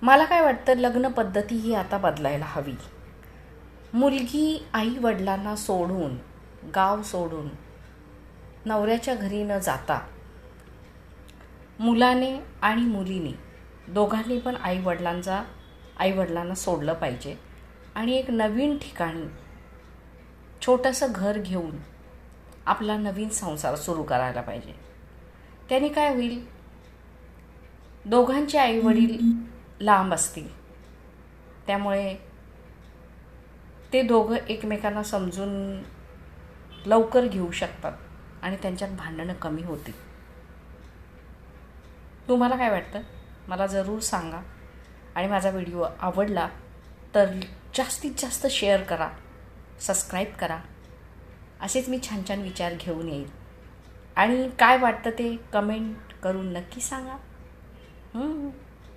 मला काय वाटतं, लग्न पद्धती ही आता बदलायला हवी. मुलगी आई वडिलांना सोडून, गाव सोडून, नवऱ्याच्या घरी न जाता मुलाने आणि मुलीने दोघांनी पण आईवडिलांना सोडलं पाहिजे आणि एक नवीन ठिकाणी छोटंसं घर घेऊन आपला नवीन संसार सुरू करायला पाहिजे. त्याने काय होईल, दोघांचे आईवडील लांब असतील, त्यामुळे ते दोघं एकमेकांना समजून लवकर घेऊ शकतात आणि त्यांच्यात भांडणं कमी होतील. तुम्हाला काय वाटतं मला जरूर सांगा. आणि माझा व्हिडिओ आवडला तर जास्तीत जास्त शेअर करा, सबस्क्राईब करा. असेच मी छान छान विचार घेऊन येईल. आणि काय वाटतं ते कमेंट करून नक्की सांगा.